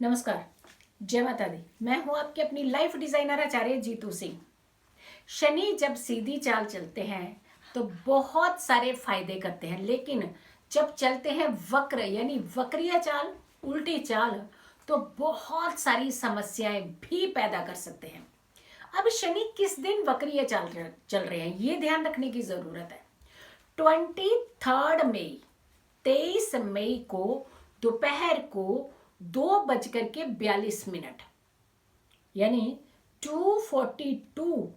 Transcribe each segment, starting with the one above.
नमस्कार, जय माता दी। मैं हूं आपकी अपनी लाइफ डिजाइनर आचार्य जीतू सिंह। शनि जब सीधी चाल चलते हैं तो बहुत सारे फायदे करते हैं, लेकिन जब चलते हैं वक्र यानी वक्रीय चाल, उल्टी चाल, तो बहुत सारी समस्याएं भी पैदा कर सकते हैं। अब शनि किस दिन वक्रीय चाल चल रहे हैं, ये ध्यान रखने की जरूरत है। 23 मई 23 मई को दोपहर को 2:42 यानी 2:42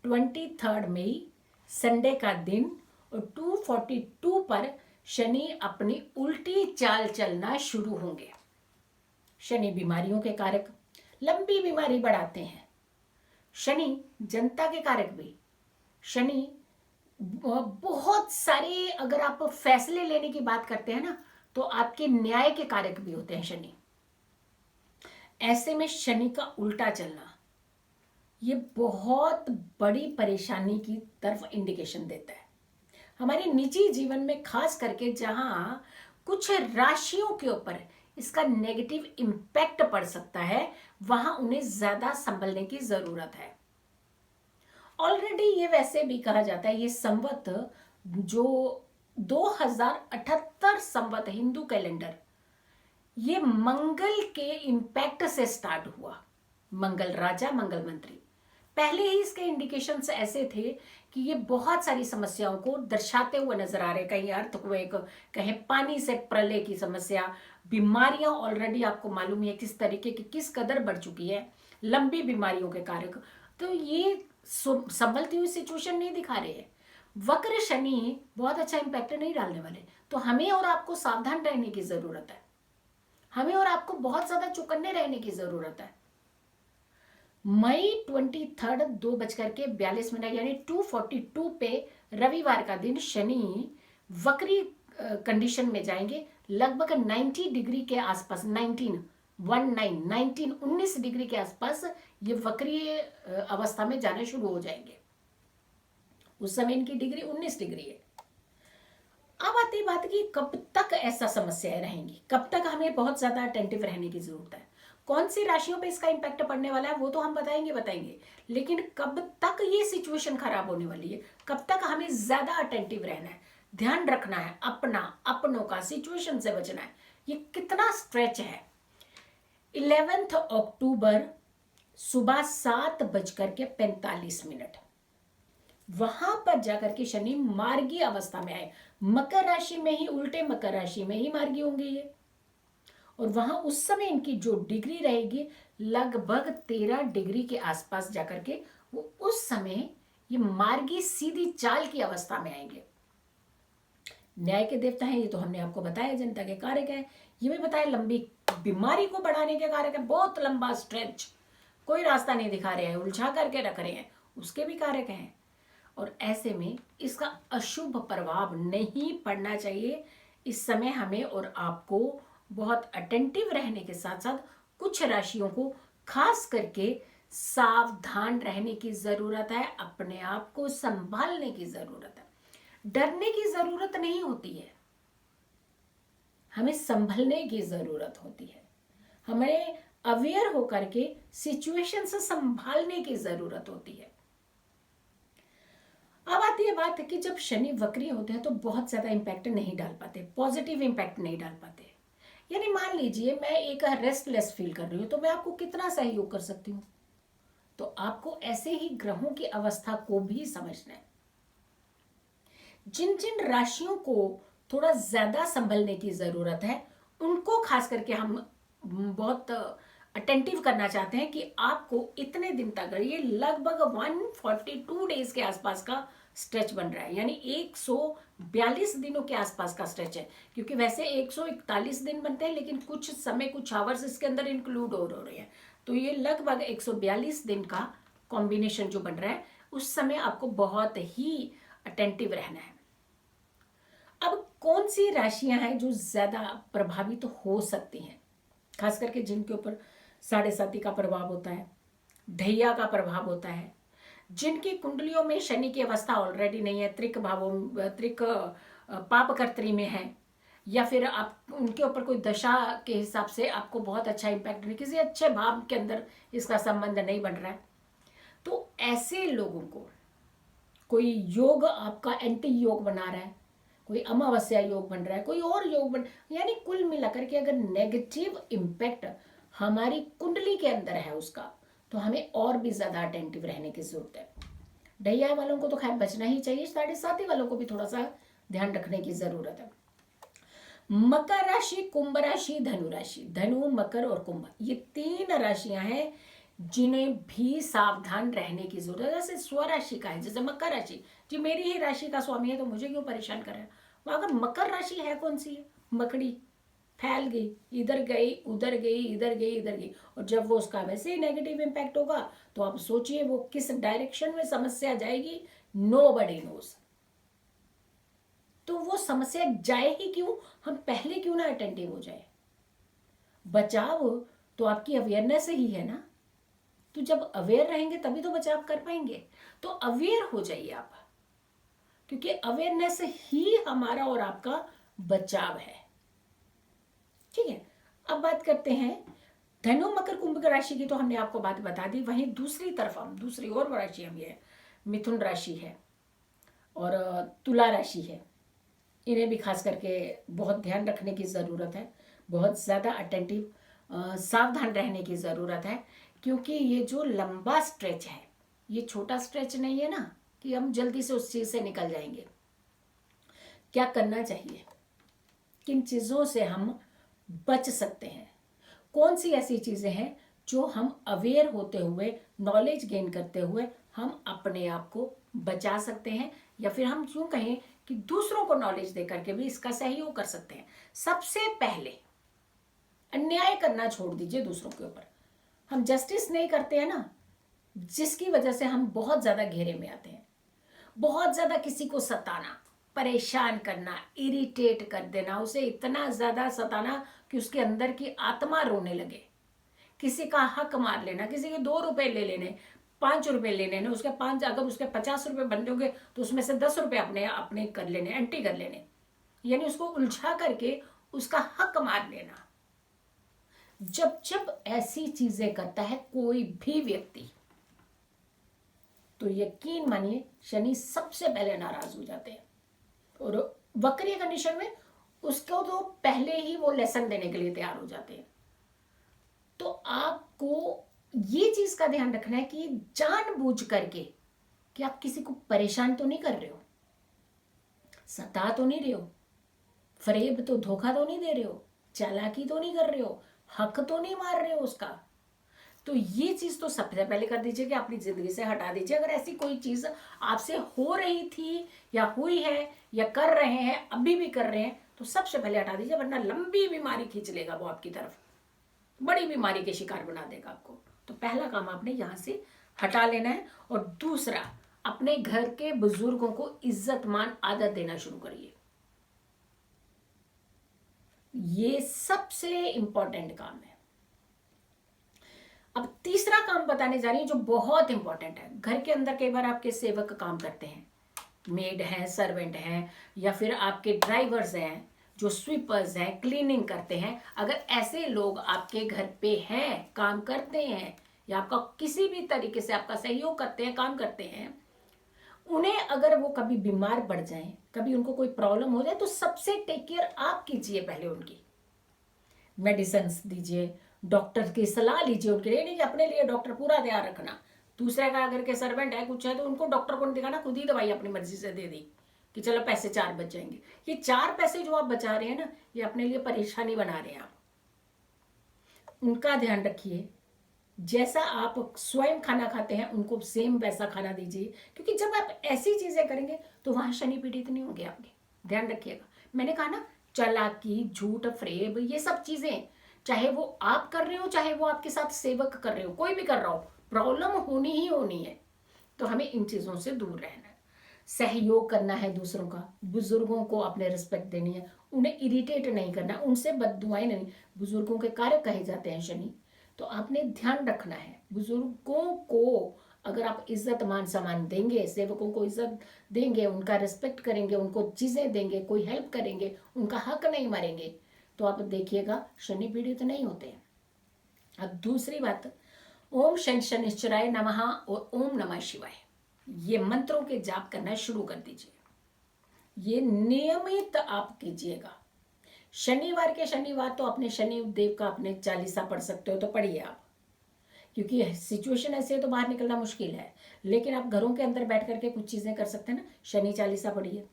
23 मई संडे का दिन, और 2:42 पर शनि अपनी उल्टी चाल चलना शुरू होंगे। शनि बीमारियों के कारक, लंबी बीमारी बढ़ाते हैं। शनि जनता के कारक भी। शनि बहुत सारे, अगर आप फैसले लेने की बात करते हैं ना, तो आपके न्याय के कारक भी होते हैं शनि। ऐसे में शनि का उल्टा चलना ये बहुत बड़ी परेशानी की तरफ इंडिकेशन देता है। हमारे निजी जीवन में खास करके जहां कुछ राशियों के ऊपर इसका नेगेटिव इम्पैक्ट पड़ सकता है, वहां उन्हें ज्यादा संभलने की जरूरत है। ऑलरेडी ये वैसे भी कहा जाता है, ये संवत जो 2078 संवत हिंदू कैलेंडर, ये मंगल के इम्पैक्ट से स्टार्ट हुआ। मंगल राजा, मंगल मंत्री। पहले ही इसके इंडिकेशंस ऐसे थे कि ये बहुत सारी समस्याओं को दर्शाते हुए नजर आ रहे। कहीं अर्थक्वेक, कहीं पानी से प्रलय की समस्या, बीमारियां ऑलरेडी आपको मालूम है किस तरीके की, किस कदर बढ़ चुकी है, लंबी बीमारियों के कारक। तो ये संभलती हुई सिचुएशन नहीं दिखा रहे हैं। वक्र शनि बहुत अच्छा इंपैक्ट नहीं डालने वाले, तो हमें और आपको सावधान रहने की जरूरत है। हमें और आपको बहुत ज्यादा चौकन्ने रहने की जरूरत है। मई 23 2:42 यानी 2:42 पे रविवार का दिन शनि वक्री कंडीशन में जाएंगे। लगभग 90 डिग्री के आसपास, 19 डिग्री के आसपास ये वक्रीय अवस्था में जाने शुरू हो जाएंगे। उस समय इनकी डिग्री 19 डिग्री है। अब आती बात कि कब तक ऐसा समस्याएं रहेंगी, कब तक हमें बहुत ज्यादा अटेंटिव रहने की जरूरत है। कौन सी राशियों पे इसका इंपैक्ट पड़ने वाला है वो तो हम बताएंगे, लेकिन कब तक ये सिचुएशन खराब होने वाली है, कब तक हमें ज्यादा अटेंटिव रहना है, ध्यान रखना है अपना, अपनों का, सिचुएशन से बचना है। ये कितना स्ट्रेच है। 11 अक्टूबर सुबह 7:45 वहां पर जाकर के शनि मार्गी अवस्था में आए। मकर राशि में ही, उल्टे मकर राशि में ही मार्गी होंगे ये, और वहां उस समय इनकी जो डिग्री रहेगी लगभग 13 डिग्री के आसपास जाकर के वो उस समय ये मार्गी सीधी चाल की अवस्था में आएंगे। न्याय के देवता हैं ये तो हमने आपको बताया, जनता के कारक है ये भी बताया, लंबी बीमारी को बढ़ाने के कारक है, बहुत लंबा स्ट्रेच, कोई रास्ता नहीं दिखा रहे हैं, उलझा करके रख रहे हैं, उसके भी कारक हैं। और ऐसे में इसका अशुभ प्रभाव नहीं पड़ना चाहिए। इस समय हमें और आपको बहुत अटेंटिव रहने के साथ साथ कुछ राशियों को खास करके सावधान रहने की जरूरत है, अपने आप को संभालने की जरूरत है। डरने की जरूरत नहीं होती है, हमें संभलने की जरूरत होती है। हमें अवेयर होकर के सिचुएशन से संभालने की जरूरत होती है। अब आती है बात कि जब शनि वक्री होते हैं तो बहुत ज्यादा इंपैक्ट नहीं डाल पाते, पॉजिटिव इंपैक्ट नहीं डाल पाते। यानी मान लीजिए मैं एक रेस्टलेस फील कर रही हूं, तो मैं आपको कितना सहयोग कर सकती हूँ। तो आपको ऐसे ही ग्रहों की अवस्था को भी समझना है। जिन जिन राशियों को थोड़ा ज्यादा संभलने की जरूरत है उनको खास करके हम बहुत अटेंटिव करना चाहते हैं कि आपको इतने दिन तक, ये लगभग 142 डेज के आसपास का स्ट्रेच बन रहा है, यानी 142 दिनों के आसपास का स्ट्रेच है। क्योंकि वैसे 141 दिन बनते हैं, लेकिन कुछ समय, कुछ आवर्स इसके अंदर इंक्लूड हो रहे हैं, तो ये लगभग 142 दिन का कॉम्बिनेशन जो बन रहा है, उस समय आपको बहुत ही अटेंटिव रहना है। अब कौन सी राशियां हैं जो ज्यादा प्रभावित हो सकती हैं, खास करके जिनके ऊपर साढ़े साती का प्रभाव होता है, ढैया का प्रभाव होता है, जिनकी कुंडलियों में शनि की अवस्था ऑलरेडी नहीं है, त्रिक भावों, त्रिक पाप कर्त्री में है, या फिर आप उनके ऊपर कोई दशा के हिसाब से आपको बहुत अच्छा इम्पैक्ट नहीं, किसी अच्छे भाव के अंदर इसका संबंध नहीं बन रहा है, तो ऐसे लोगों को कोई योग आपका एंटी योग बना रहा है, कोई अमावस्या योग बन रहा है, कोई और योग बन, यानी कुल मिलाकर के अगर नेगेटिव इम्पैक्ट हमारी कुंडली के अंदर है उसका, तो हमें और भी ज्यादा अटेंटिव रहने की जरूरत है। ढैया वालों को तो खैर बचना ही चाहिए, 7.5 वालों को भी थोड़ा सा ध्यान रखने की जरूरत है। मकर राशि, कुंभ राशि, धनु राशि, धनु, मकर और कुंभ, ये 3 राशियां हैं जिन्हें भी सावधान रहने की जरूरत है। जैसे स्वराशि का है, जैसे मकर राशि, जी मेरी ही राशि का स्वामी है तो मुझे क्यों परेशान कर रहा है। अगर मकर राशि है कौन सी है, मकड़ी फैल गई, इधर गई उधर गई, इधर गई इधर गई, और जब वो उसका वैसे ही नेगेटिव इम्पैक्ट होगा तो आप सोचिए वो किस डायरेक्शन में समस्या जाएगी, नोबडी नोज। तो वो समस्या जाए ही क्यों, हम पहले क्यों ना अटेंटिव हो जाए। बचाव तो आपकी अवेयरनेस ही है ना, तो जब अवेयर रहेंगे तभी तो बचाव कर पाएंगे। तो अवेयर हो जाइए आप, क्योंकि अवेयरनेस ही हमारा और आपका बचाव है। ठीक है, अब बात करते हैं धनु, मकर, कुंभ राशि की, तो हमने आपको बात बता दी। वहीं दूसरी तरफ हम दूसरी और राशि हम ये मिथुन राशि है और तुला राशि है, इन्हें भी खास करके बहुत ध्यान रखने की ज़रूरत है, बहुत ज़्यादा अटेंटिव सावधान रहने की ज़रूरत है, क्योंकि ये जो लंबा स्ट्रेच है, ये छोटा स्ट्रेच नहीं है ना कि हम जल्दी से उस चीज़ से निकल जाएंगे। क्या करना चाहिए, किन चीज़ों से हम बच सकते हैं, कौन सी ऐसी चीज़ें हैं जो हम अवेयर होते हुए, नॉलेज गेन करते हुए हम अपने आप को बचा सकते हैं, या फिर हम यूँ कहें कि दूसरों को नॉलेज दे करके भी इसका सहयोग कर सकते हैं। सबसे पहले अन्याय करना छोड़ दीजिए दूसरों के ऊपर। हम जस्टिस नहीं करते हैं ना, जिसकी वजह से हम बहुत ज़्यादा घेरे में आते हैं। बहुत ज़्यादा किसी को सताना, परेशान करना, इरिटेट कर देना, उसे इतना ज़्यादा सताना कि उसके अंदर की आत्मा रोने लगे। किसी का हक मार लेना, किसी के 2 रुपए ले लेने, 5 रुपए ले लेने, उसके 5, अगर उसके 50 रुपए बनते होंगे तो उसमें से 10 रुपए अपने अपने कर लेने, एंटी कर लेने, यानी उसको उलझा करके उसका हक मार लेना। जब जब ऐसी चीजें करता है कोई भी व्यक्ति, तो यकीन मानिए शनि सबसे पहले नाराज हो जाते हैं, और वक्रीय कंडीशन में उसको तो पहले ही वो लेसन देने के लिए तैयार हो जाते हैं। तो आपको ये चीज का ध्यान रखना है कि जानबूझ करके कि आप किसी को परेशान तो नहीं कर रहे हो, सता तो नहीं रहे हो, फरेब तो धोखा तो नहीं दे रहे हो, चालाकी तो नहीं कर रहे हो, हक तो नहीं मार रहे हो उसका। तो ये चीज तो सबसे पहले कर दीजिए कि अपनी जिंदगी से हटा दीजिए। अगर ऐसी कोई चीज आपसे हो रही थी या हुई है या कर रहे हैं, अभी भी कर रहे हैं, तो सबसे पहले हटा दीजिए, वरना लंबी बीमारी खींच लेगा वो आपकी तरफ, बड़ी बीमारी के शिकार बना देगा आपको। तो पहला काम आपने यहां से हटा लेना है। और दूसरा, अपने घर के बुजुर्गों को इज्जत मान आदर देना शुरू करिए। ये सबसे इंपॉर्टेंट काम है। अब तीसरा काम बताने जा रही हूं जो बहुत इंपॉर्टेंट है। घर के अंदर कई बार आपके सेवक काम करते हैं, मेड हैं, सर्वेंट हैं, या फिर आपके ड्राइवर्स हैं, जो स्वीपर्स हैं, क्लीनिंग करते हैं। अगर ऐसे लोग आपके घर पे हैं, काम करते हैं, या आपका किसी भी तरीके से आपका सहयोग करते हैं, काम करते हैं, उन्हें अगर वो कभी बीमार पड़ जाएं, कभी उनको कोई प्रॉब्लम हो जाए, तो सबसे टेक केयर आप कीजिए। पहले उनकी मेडिसिन दीजिए, डॉक्टर की सलाह लीजिए उनके लिए, नहीं कि अपने लिए डॉक्टर पूरा ध्यान रखना। दूसरे का अगर के सर्वेंट है, कुछ है, तो उनको डॉक्टर को नहीं दिखाना, खुद ही दवाई अपनी मर्जी से दे दी कि चलो पैसे 4 बच जाएंगे। ये 4 पैसे जो आप बचा रहे हैं ना, ये अपने लिए परेशानी बना रहे हैं आप। उनका ध्यान रखिए, जैसा आप स्वयं खाना खाते हैं उनको सेम वैसा खाना दीजिए, क्योंकि जब आप ऐसी चीजें करेंगे तो वहां शनि पीड़ित नहीं होंगे आपके। ध्यान रखिएगा, मैंने कहा ना, चालाकी, झूठ, फरेब, ये सब चीजें चाहे वो आप कर रहे हो, चाहे वो आपके साथ सेवक कर रहे हो, कोई भी कर रहा हो, प्रॉब्लम होनी ही होनी है। तो हमें इन चीजों से दूर रहना है, सहयोग करना है दूसरों का, बुजुर्गों को अपने रिस्पेक्ट देनी है, उन्हें इरिटेट नहीं करना, उनसे बददुआएं नहीं। बुजुर्गों के कार्य कहे जाते हैं शनि, तो आपने ध्यान रखना है। बुजुर्गों को अगर आप इज्जत मान सम्मान देंगे, सेवकों को इज्जत देंगे, उनका रिस्पेक्ट करेंगे, उनको चीज़ें देंगे, कोई हेल्प करेंगे, उनका हक नहीं मारेंगे, तो आप देखिएगा शनि पीड़ित नहीं होते हैं। अब दूसरी बात, ओम शनिश्चराय नमः और ओम नमः शिवाय, ये मंत्रों के जाप करना शुरू कर दीजिए। ये नियमित आप कीजिएगा। शनिवार के शनिवार तो अपने शनि देव का अपने चालीसा पढ़ सकते हो तो पढ़िए आप, क्योंकि सिचुएशन ऐसी है तो बाहर निकलना मुश्किल है, लेकिन आप घरों के अंदर बैठ करके कुछ चीज़ें कर सकते हैं ना। शनि चालीसा पढ़िए,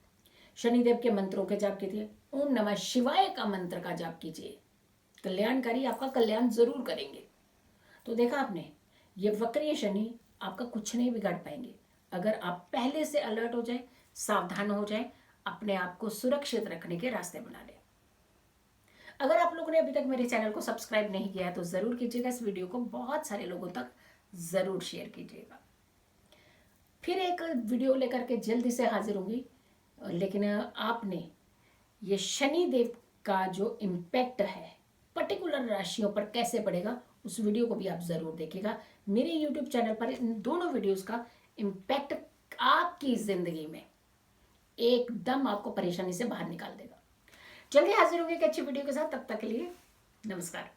शनिदेव के मंत्रों के जाप कीजिए, ओम नमः शिवाय का मंत्र का जाप कीजिए, कल्याणकारी आपका कल्याण जरूर करेंगे। तो देखा आपने, ये वक्रीय शनि आपका कुछ नहीं बिगाड़ पाएंगे अगर आप पहले से अलर्ट हो जाए, सावधान हो जाए, अपने आप को सुरक्षित रखने के रास्ते बना लें। अगर आप लोगों ने अभी तक मेरे चैनल को सब्सक्राइब नहीं किया है तो ज़रूर कीजिएगा, इस वीडियो को बहुत सारे लोगों तक ज़रूर शेयर कीजिएगा। फिर एक वीडियो लेकर के जल्दी से हाजिर होंगी, लेकिन आपने ये शनि देव का जो इम्पैक्ट है पर्टिकुलर राशियों पर कैसे पड़ेगा, उस वीडियो को भी आप ज़रूर देखिएगा। मेरे यूट्यूब चैनल पर इन दोनों वीडियोस का इम्पैक्ट आपकी ज़िंदगी में एकदम आपको परेशानी से बाहर निकाल देगा। जल्दी हाजिर होंगे एक अच्छी वीडियो के साथ, तब तक के लिए नमस्कार।